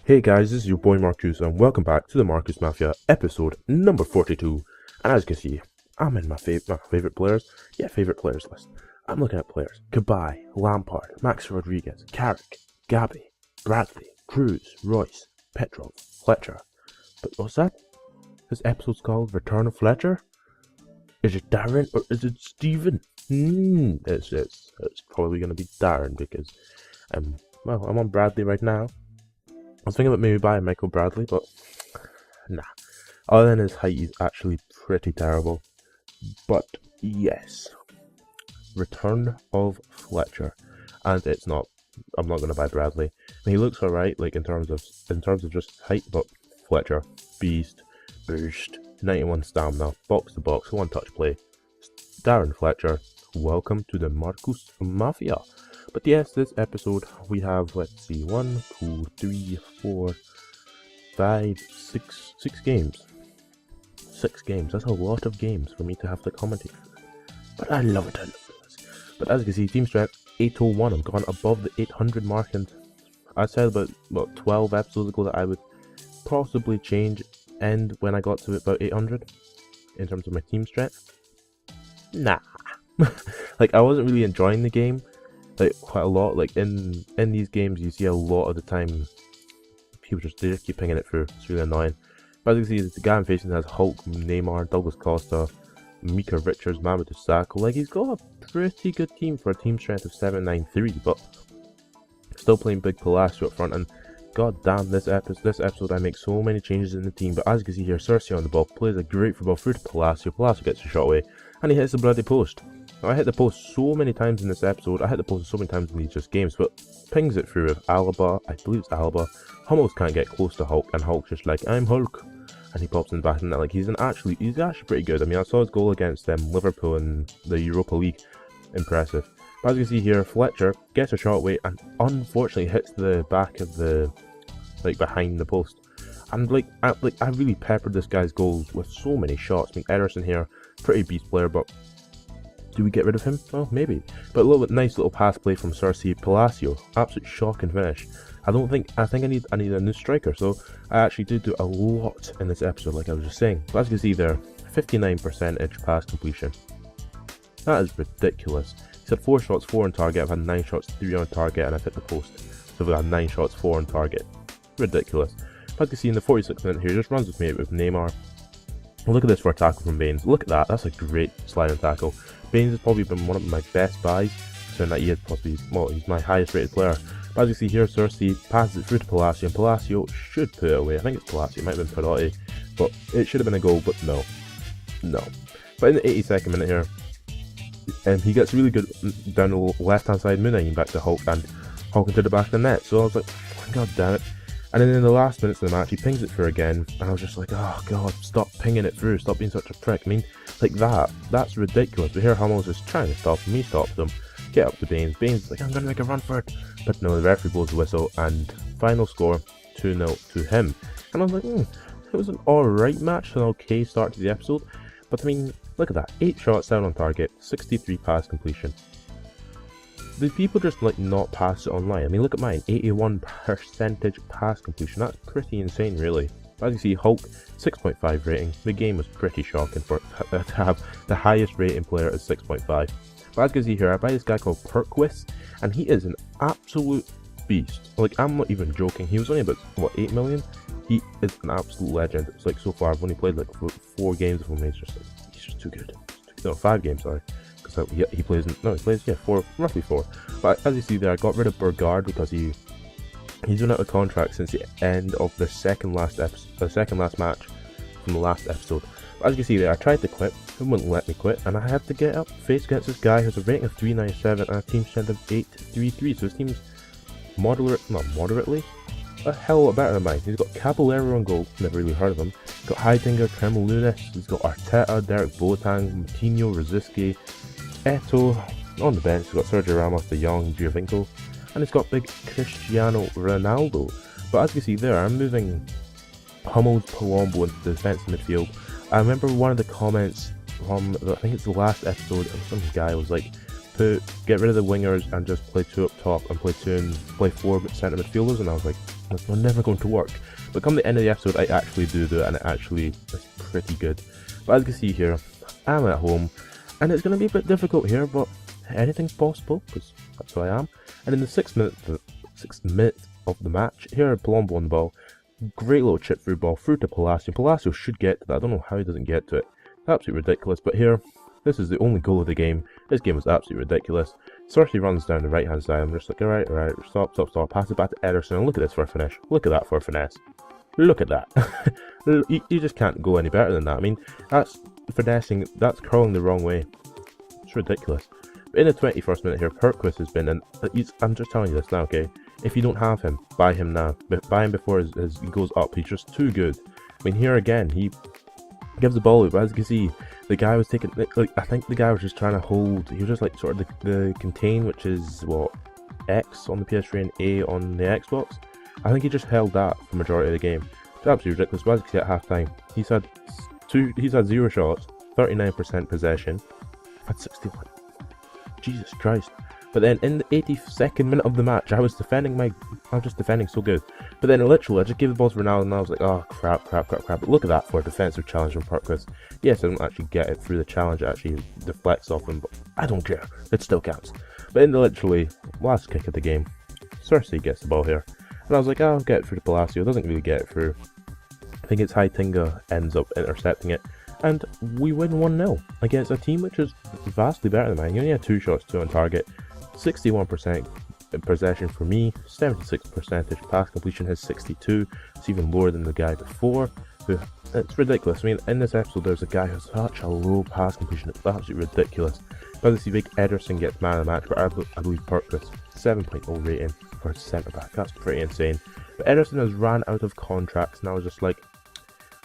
Hey guys, this is your boy Markcoos and welcome back to the Markcoos Mafia episode number 42. And as you can see, I'm in my favorite players list. I'm looking at players: Cabaye, Lampard, Max Rodriguez, Carrick, Gabby, Bradley, Cruz, Royce, Petrov, Fletcher. But what's that? This episode's called Return of Fletcher? Is it Darren or is it Steven? It's probably going to be Darren because, I'm on Bradley right now. I was thinking about maybe buying Michael Bradley, but nah. Other than his height, he's actually pretty terrible. But yes, Return of Fletcher, and it's not. I'm not gonna buy Bradley. I mean, he looks alright, like in terms of just height, but Fletcher, beast, boost, 91 stamina, box to box, one touch play. Darren Fletcher, welcome to the Markcoos Mafia. But yes, this episode we have, let's see, 1, 2, 3, 4, 5, 6 games. 6 games, that's a lot of games for me to have to commentate for. But I love it, But as you can see, team strength 801, I've gone above the 800 mark, and I said about 12 episodes ago that I would possibly change end when I got to about 800 in terms of my team strength. Nah. Like, I wasn't really enjoying the game. Like, quite a lot. Like, in these games, you see a lot of the time people they just keep pinging it through. It's really annoying. But as you can see, the guy I'm facing has Hulk, Neymar, Douglas Costa, Mika Richards, Mamadou Sakho. Like, he's got a pretty good team for a team strength of 793, but still playing big Palacio up front. And god damn, this episode I make so many changes in the team. But as you can see here, Cersei on the ball plays a great football through to Palacio. Palacio gets a shot away, and he hits the bloody post. Now, I hit the post so many times in this episode. I hit the post so many times in these just games, but pings it through with Alaba. I believe it's Alaba. Hummels can't get close to Hulk, and Hulk's just like, I'm Hulk, and he pops in the back of that. Like, he's actually pretty good. I mean, I saw his goal against Liverpool in the Europa League. Impressive. But as you can see here, Fletcher gets a shot away and unfortunately hits the back of the, like, behind the post. And I really peppered this guy's goals with so many shots. I mean, Ederson here, pretty beast player, but do we get rid of him? Well, maybe. But a little bit nice little pass play from Cersei. Palacio, absolute shocking finish. I think I need a new striker. So I actually did do a lot in this episode, like I was just saying. But as you can see there, 59% pass completion. That is ridiculous. He's had 4 shots, 4 on target. I've had 9 shots, 3 on target, and I've hit the post. So we've had 9 shots, 4 on target. Ridiculous. But as you can see in the 46th minute here, he just runs with me with Neymar. Look at this for a tackle from Baines. Look at that. That's a great sliding tackle. Baines has probably been one of my best buys, so that he is possibly, well, he's my highest rated player. But as you see here, Cersei passes it through to Palacio, and Palacio should put it away. I think it's Palacio, it might have been Perotti, but it should have been a goal, but no. But in the 82nd minute here, he gets really good down the left hand side, Moonine back to Hulk, and Hulk into the back of the net. So I was like, god damn it. And then in the last minutes of the match, he pings it through again, and I was just like, oh god, stop pinging it through, stop being such a prick. I mean, like that's ridiculous. But here Hummels is trying to stop him, he stops him, get up to Baines. Baines is like, I'm gonna make a run for it. But no, the referee blows the whistle, and final score, 2-0 to him. And I was like, it was an alright match, an okay start to the episode. But I mean, look at that, 8 shots, 7 on target, 63 pass completion. Do people just like not pass it online? I mean, look at mine, 81% pass completion. That's pretty insane, really. As you see, Hulk 6.5 rating. The game was pretty shocking for to have the highest rating player at 6.5. But as you can see here, I buy this guy called Markcoos, and he is an absolute beast. Like, I'm not even joking. He was only about what, 8 million. He is an absolute legend. It's like, so far I've only played like 4 games of him. He's just too good. No, 5 games, sorry. So he plays 4, roughly 4. But as you see there, I got rid of Burgard because he's been out of contract since the end of the second last match from the last episode. But as you can see there, I tried to quit, it wouldn't let me quit, and I had to get up face against this guy who has a rating of 397 and a team strength of 833. So his team's moderately, a hell of a lot better than mine. He's got Caballero on goal, never really heard of him. He's got Heidinger, Tremel Lunis, he's got Arteta, Derek Boateng, Moutinho, Rosicky, Eto. On the bench, he's got Sergio Ramos, De Jong, Giovinco, and he's got big Cristiano Ronaldo. But as you see there, I'm moving Hummels, Palombo into the defensive midfield. I remember one of the comments from, I think it's the last episode, some guy was like, get rid of the wingers and just play 2 up top and play 4 centre midfielders, and I was like, that's never going to work. But come the end of the episode, I actually do it, and it actually is pretty good. But as you can see here, I'm at home, and it's going to be a bit difficult here, but anything's possible, because that's who I am. And in the 6th minute of the match, here Palombo on the ball, great little chip through ball through to Palacio. Palacio should get to that. I don't know how he doesn't get to it. It's absolutely ridiculous. But here, this is the only goal of the game. This game was absolutely ridiculous. Cersei runs down the right hand side. I'm just like, alright, stop. Pass it back to Ederson. And look at this for a finish. Look at that for a finesse. Look at that. you just can't go any better than that. I mean, that's finessing. That's curling the wrong way. It's ridiculous. But in the 21st minute here, Markcoos has been, and I'm just telling you this now, okay? If you don't have him, buy him now. Buy him before he goes up. He's just too good. I mean, here again, he gives the ball out, but as you can see, the guy was taking, like, I think the guy was just trying to hold, he was just like sort of the contain, which is what, X on the PS3 and A on the Xbox. I think he just held that for the majority of the game. It's absolutely ridiculous. But as you can see at half time, he's had 0 shots, 39% possession, had 61. Jesus Christ. But then in the 82nd minute of the match, I was just defending so good. But then literally, I just gave the ball to Ronaldo and I was like, oh crap. But look at that for a defensive challenge from Markcoos. Yes, I don't actually get it through the challenge, it actually deflects off him, but I don't care. It still counts. But in the literally last kick of the game, Cersei gets the ball here. And I was like, oh, I'll get it through to Palacio. Doesn't really get it through. I think it's Heitinga ends up intercepting it. And we win 1-0 against a team which is vastly better than mine. You only had 2 shots, 2 on target. 61% possession for me, 76% pass completion, his 62. It's even lower than the guy before. It's ridiculous. I mean, in this episode, there's a guy who has such a low pass completion. It's absolutely ridiculous. But you see, Big Ederson gets man of the match, but I believe Markcoos 7.0 rating for his centre back. That's pretty insane. But Ederson has ran out of contracts, and I was just like,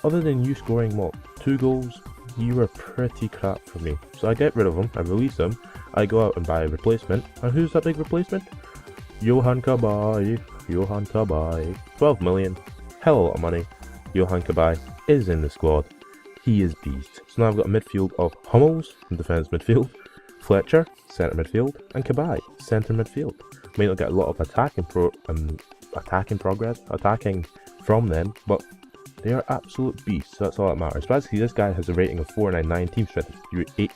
other than you scoring what, 2 goals, you were pretty crap for me. So I get rid of him, I release him, I go out and buy a replacement. And who's that big replacement? Johan Cabaye. 12 million. Hell of a lot of money. Johan Cabaye is in the squad. He is beast. So now I've got a midfield of Hummels in defence midfield, Fletcher, centre midfield, and Cabaye, centre midfield. May not get a lot of attacking from them, but they are absolute beasts. So that's all that matters. Basically, this guy has a rating of 499. Team strength is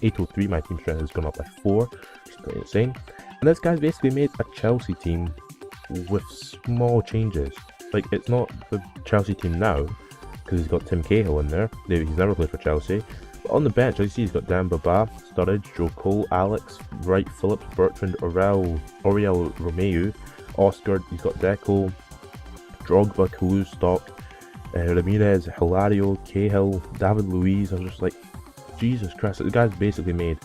803. My team strength has gone up by 4. It's pretty insane. And this guy's basically made a Chelsea team with small changes. Like, it's not the Chelsea team now, because he's got Tim Cahill in there. He's never played for Chelsea. But on the bench, as you see, he's got Dan Baba, Sturridge, Joe Cole, Alex, Wright Phillips, Bertrand, Oriel Romeu, Oscar, he's got Deco, Drogba, Kalu, Stock, Ramirez, Hilario, Cahill, David Luiz. I was just like, Jesus Christ, the guy's basically made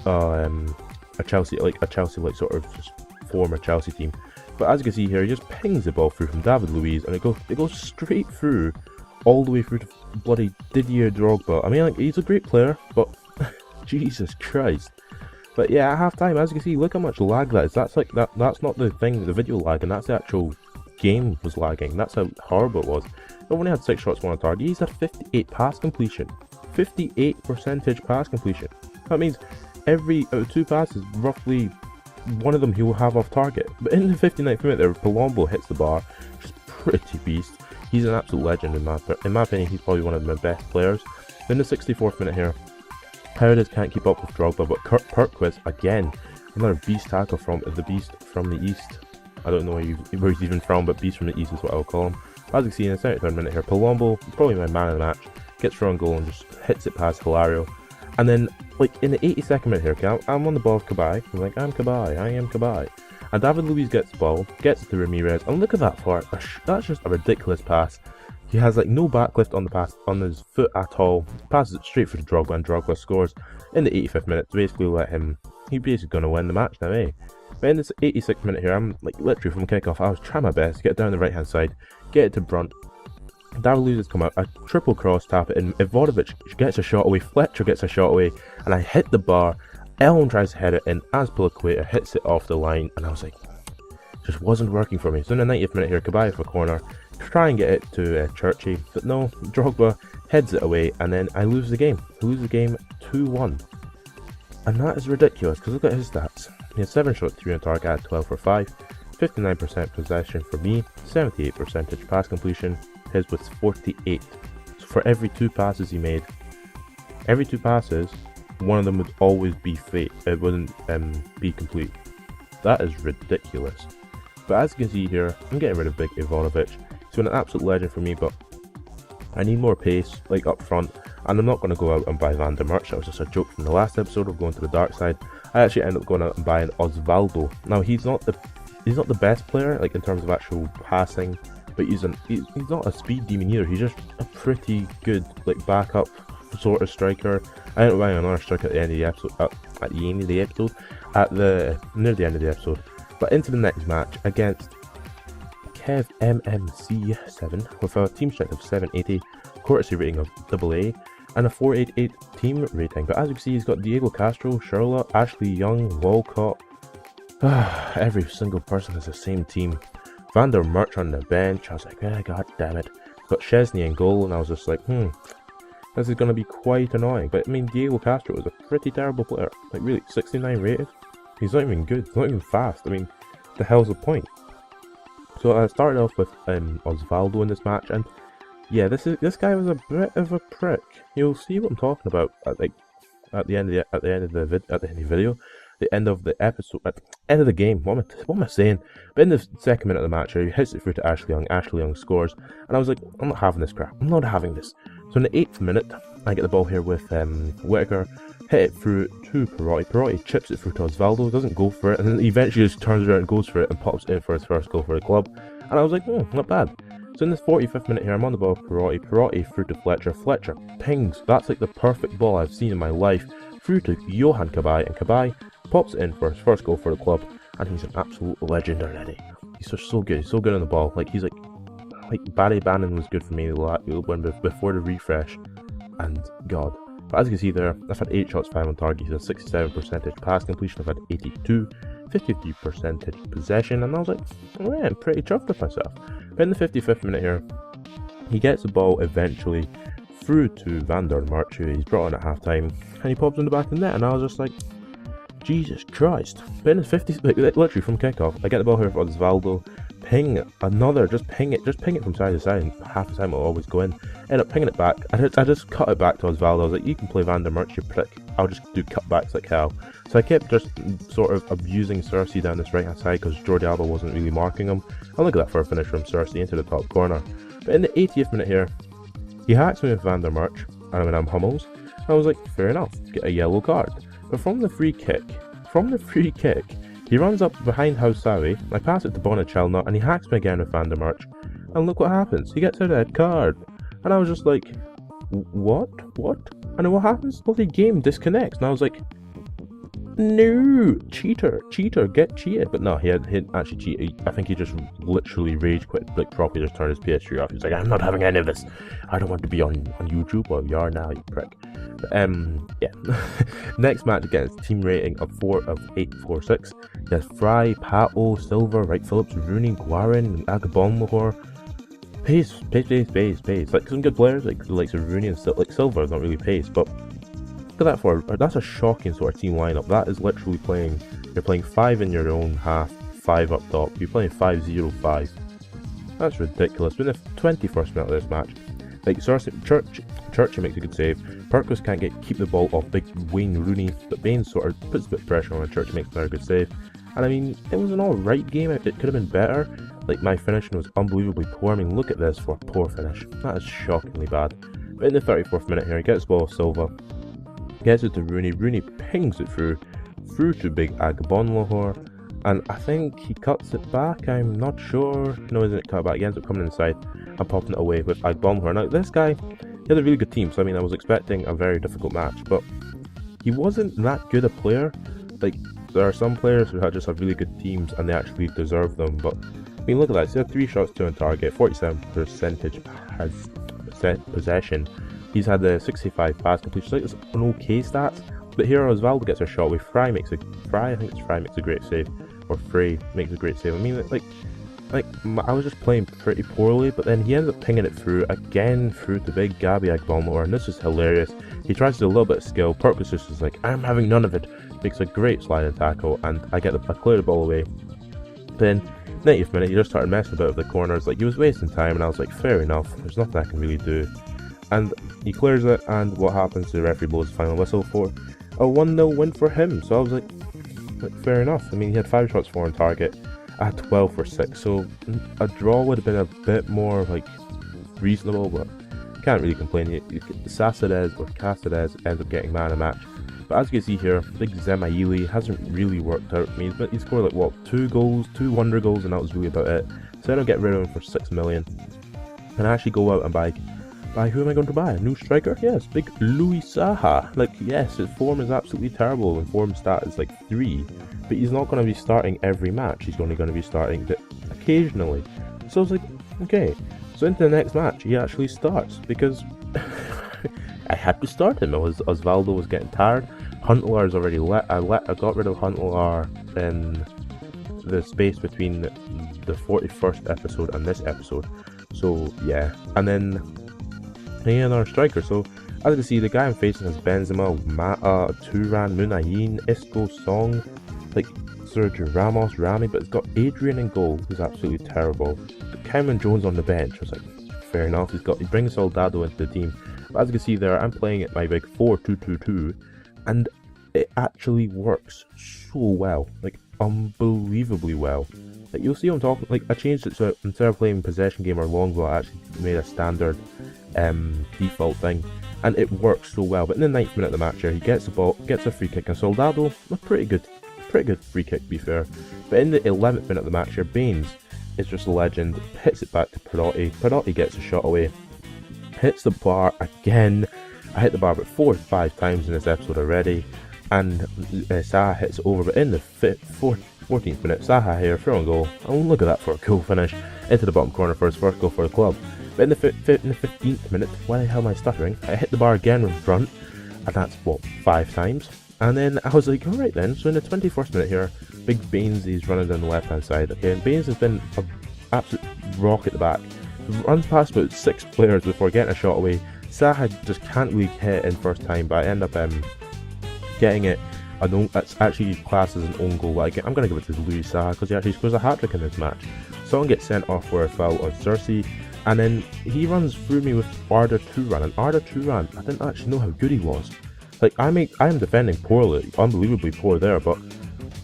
a Chelsea sort of just former Chelsea team. But as you can see here, he just pings the ball through from David Luiz, and it goes straight through, all the way through to bloody Didier Drogba. I mean, like, he's a great player, but Jesus Christ. But yeah, at half time, as you can see, look how much lag that is. That's like that's not the thing, the video lag, and that's the actual game was lagging. That's how horrible it was. He only had 6 shots, 1 on target. He's had 58 pass completion. 58% pass completion. That means every out of 2 passes, roughly one of them he will have off target. But in the 59th minute there, Palombo hits the bar. Just pretty beast. He's an absolute legend in my opinion. He's probably one of my best players. In the 64th minute here, Paredes can't keep up with Drogba, but Markcoos again, another beast tackle from the beast from the east. I don't know where he's even from, but beast from the east is what I'll call him. As you can see in the 73rd minute here, Palombo, probably my man of the match, gets through on goal and just hits it past Hilario. And then, like, in the 82nd minute here, I'm on the ball with Cabaye. I'm like, I am Cabaye. And David Luiz gets the ball, gets it to Ramirez, and look at that for it. That's just a ridiculous pass. He has, like, no backlift on the pass, on his foot at all. Passes it straight for Drogba, and Drogba scores in the 85th minute to basically let him. He's basically going to win the match now, eh? But in this 86th minute here, I'm, like, literally from kickoff, I was trying my best to get down the right hand side, get it to Brunt. David Luiz has come out, a triple cross, tap it in, Ivanovic gets a shot away, Fletcher gets a shot away, and I hit the bar. Elm tries to head it in, as Piliqueta hits it off the line, and I was like, just wasn't working for me. So in the 90th minute here, Cabaye for a corner, try and get it to Churchy, but no, Drogba heads it away, and then I lose the game. I lose the game 2-1. And that is ridiculous, because look at his stats. He had 7 shots, 3 on target, at 12 for 5, 59% possession for me, 78% pass completion. His was 48. So for every 2 passes he made, every 2 passes, one of them would always be fake. It wouldn't be complete. That is ridiculous. But as you can see here, I'm getting rid of Big Ivanovic. He's been an absolute legend for me, but I need more pace, like up front. And I'm not going to go out and buy Van der Merch. That was just a joke from the last episode of going to the dark side. I actually ended up going out and buying Osvaldo. Now he's not the best player, like in terms of actual passing, but he's not a speed demon either. He's just a pretty good like backup sort of striker. I ended up buying another striker at the end of the episode. Near the end of the episode. But into the next match against Kev MMC7 with a team strength of 780, courtesy rating of AA, and a 488 team rating. But as you can see, he's got Diego Castro, Charlotte, Ashley Young, Walcott. Every single person has the same team. Van der Merch on the bench. I was like, god damn it. Got Chesney in goal, and I was just like, this is going to be quite annoying. But I mean, Diego Castro is a pretty terrible player. Like really, 69 rated. He's not even good. He's not even fast. I mean, the hell's the point? So I started off with Osvaldo in this match, and yeah, this guy was a bit of a prick. You'll see what I'm talking about at the end of the end of the episode, at the end of the game. What am I saying? But in the second minute of the match, he hits it through to Ashley Young. Ashley Young scores, and I was like, I'm not having this crap. I'm not having this. So in the 8th minute, I get the ball here with Whitaker. Hit it through to Perotti. Perotti chips it through to Osvaldo, doesn't go for it, and then eventually just turns around and goes for it and pops in for his first goal for the club. And I was like, not bad. So in this 45th minute here, I'm on the ball with Perotti. Perotti through to Fletcher. Fletcher pings. That's like the perfect ball I've seen in my life. Through to Johan Cabaye, and Cabaye pops it in for his first goal for the club. And he's an absolute legend already. He's just so good. He's so good on the ball. Like he's like Barry Bannon was good for me before the refresh. And God. But as you can see there, I've had 8 shots, 5 on target. He's a 67% pass completion. I've had 82, 53% possession, and I was like, I'm pretty chuffed with myself. But in the 55th minute here, he gets the ball eventually through to Van der Merch, who he's brought on at half time, and he pops in the back of the net, and I was just like, Jesus Christ. But in the 50th, like, literally from kickoff, I get the ball here for Osvaldo. Just ping it from side to side, and half the time it'll always go in. End up pinging it back. I just cut it back to Osvaldo. I was like, you can play Van der Merch, you prick. I'll just do cutbacks like hell. So I kept just sort of abusing Cersei down this right hand side because Jordi Alba wasn't really marking him. And look at that for a finish from Cersei into the top corner. But in the 80th minute here, he hacks me with Van der Merch, and I'm Hummels. I was like, fair enough, get a yellow card. But from the free kick, he runs up behind Hausawi, I pass it to Bonachelna, and he hacks me again with Van der Merch. And look what happens, he gets a red card. And I was just like, what? And then what happens? Well, the game disconnects, and I was like, no, cheater, get cheated. But no, he hadn't actually cheated. I think he just literally rage quit, like properly just turned his PS3 off. He's like, I'm not having any of this. I don't want to be on YouTube. Well, you are now, you prick. But, yeah. Next match against team rating of 846. There's Fry, Pato, Silver, Wright Phillips, Rooney, Guarin, Agabon Lahore. Pace. Like some good players, like Rooney and Silver is not really pace, but look at that that's a shocking sort of team lineup. That is literally you're playing 5 in your own half, 5 up top. You're playing 5-0-5. That's ridiculous. But in the 21st minute of this match, like Churchy makes a good save. Markcoos can't keep the ball off big Wayne Rooney, but Bain sort of puts a bit of pressure on, and Churchy makes another good save. And I mean, it was an alright game. It could have been better. Like, my finishing was unbelievably poor. I mean, look at this for a poor finish. That is shockingly bad. But in the 34th minute here, he gets the ball with Silva. Gets it to Rooney. Rooney pings it through to big Agbon Lahore. And I think he cuts it back. I'm not sure. No, he didn't cut it back. He ends up coming inside and popping it away with Agbon Lahore. Now, this guy, he had a really good team. So, I mean, I was expecting a very difficult match. But he wasn't that good a player. Like, there are some players who just have really good teams and they actually deserve them. But, I mean, look at that. He had 3 shots, 2 on target, 47% has possession. He's had the 65 pass completion, so it's an okay stats. But here Osvaldo gets a shot with Fry makes a great save, or Frey makes a great save. I mean, like like, I was just playing pretty poorly, but then he ends up pinging it through again through the big Gabby Agbalmore, and this is hilarious. He tries to do a little bit of skill. Markcoos just is like, I'm having none of it. Makes a great sliding tackle, and I clear the ball away. Then 90th minute, he just started messing about with the corners. Like, he was wasting time, and I was like, fair enough. There's nothing I can really do. And he clears it, and what happens? The referee blows the final whistle for a 1-0 win for him. So I was like, fair enough. I mean, he had 5 shots, 4 on target. I had 12 for 6, so a draw would have been a bit more like reasonable, but can't really complain. Cáceres ends up getting man of the match. But as you can see here, big Zemaili hasn't really worked out for me. But he scored like what, 2 goals, 2 wonder goals, and that was really about it. So I don't get rid of him for 6 million. And I actually go out and buy who am I going to buy? A new striker? Yes, big Louis Saha. Like, yes, his form is absolutely terrible, and form stat is like 3. But he's not going to be starting every match. He's only going to be starting occasionally. So I was like, okay. So into the next match, he actually starts because I had to start him. Osvaldo was getting tired. Huntelaar is already I got rid of Huntelaar in the space between the 41st episode and this episode. So yeah, and then another striker. So as you can see, the guy I'm facing is Benzema, Mata, Turan, Munayin, Isco, Song, like Sergio Ramos, Rami, but it's got Adrian in goal, who's absolutely terrible. Cameron Jones on the bench. I was like, fair enough. He brings Soldado into the team. But as you can see there, I'm playing at my big 4-2-2-2, and it actually works so well, like unbelievably well. Like, you'll see what I'm talking. Like, I changed it so instead of playing possession game or long ball, I actually made a standard default thing, and it works so well. But in the 9th minute of the match here, he gets the ball, gets a free kick, and Soldado, a pretty good free kick to be fair. But in the 11th minute of the match here, Baines is just a legend, hits it back to Perotti. Perotti gets a shot away, hits the bar again. I hit the bar about 4 or 5 times in this episode already, and Saha hits it over. But in the 14th minute, Saha here, throw and goal. Oh, look at that for a cool finish into the bottom corner for his first goal for the club. But in the 15th minute, why the hell am I stuttering? I hit the bar again in front, and that's what, 5 times. And then I was like, alright then. So in the 21st minute here, big Baines is running down the left hand side. Okay, and Baines has been an absolute rock at the back. Runs past about 6 players before getting a shot away. Saha just can't really hit it in first time, but I end up getting it. That's actually classed as an own goal. I'm going to give it to Louis Saha because he actually scores a hat-trick in this match. Someone gets sent off for a foul on Cersei, and then he runs through me with Arda Turan, and Arda Turan, I didn't actually know how good he was. Like, I am defending poorly, unbelievably poor there, but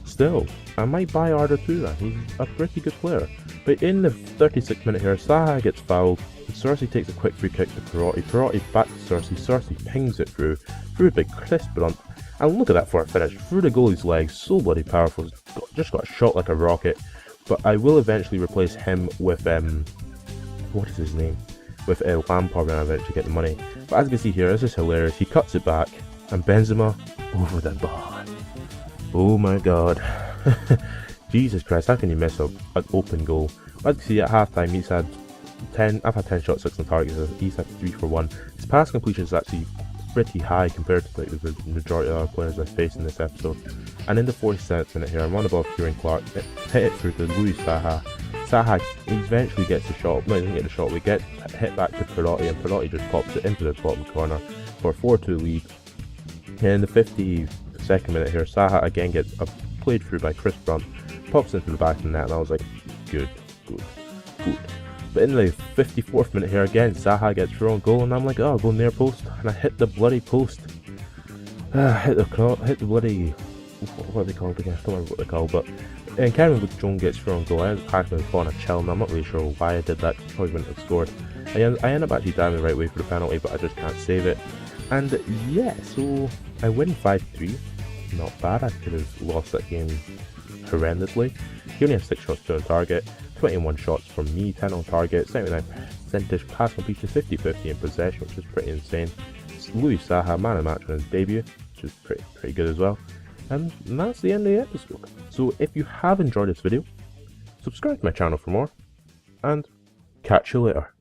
still, I might buy Arda Turan. He's a pretty good player. But in the 36th minute here, Saha gets fouled, and Cersei takes a quick free kick to Perotti. Perotti back to Cersei. Cersei pings it through a big crisp brunt. And look at that for a finish, through the goalie's legs, so bloody powerful, just got shot like a rocket. But I will eventually replace him with, what is his name? With Lampard when I eventually get the money. But as you can see here, this is hilarious. He cuts it back, and Benzema over the bar. Oh my god. Jesus Christ, how can you miss an open goal? As you can see, at halftime, he's had 10, I've had 10 shots, 6 on target, so he's had 3 for 1. His pass completion is actually pretty high compared to like, the majority of our players I've faced in this episode. And in the 47th minute here, I'm one above Kieran Clark, hit it through to Louis Saha. Saha eventually gets the shot, no, he doesn't get the shot, we get hit back to Perotti, and Perotti just pops it into the bottom corner for a 4-2 lead. And in the 52nd minute here, Saha again gets played through by Chris Brunt, pops into the back of the net, and I was like, good. But in the 54th minute here again, Saha gets through on goal, and I'm like, oh, I'll go near post, and I hit the bloody post. Hit the bloody, what are they called again? I don't remember what they're called, but and Cameron Jones gets through on goal. I ended up actually on a chill, and I'm not really sure why I did that. Probably wouldn't have scored. I end up actually diving the right way for the penalty, but I just can't save it. And yeah, so I win 5-3. Not bad. I could have lost that game horrendously. He only has 6 shots, 2 on target, 21 shots from me, 10 on target, 79% pass completion, 50-50 in possession, which is pretty insane. Louis Saha, man of the match on his debut, which is pretty good as well. And that's the end of the episode. So if you have enjoyed this video, subscribe to my channel for more, and catch you later.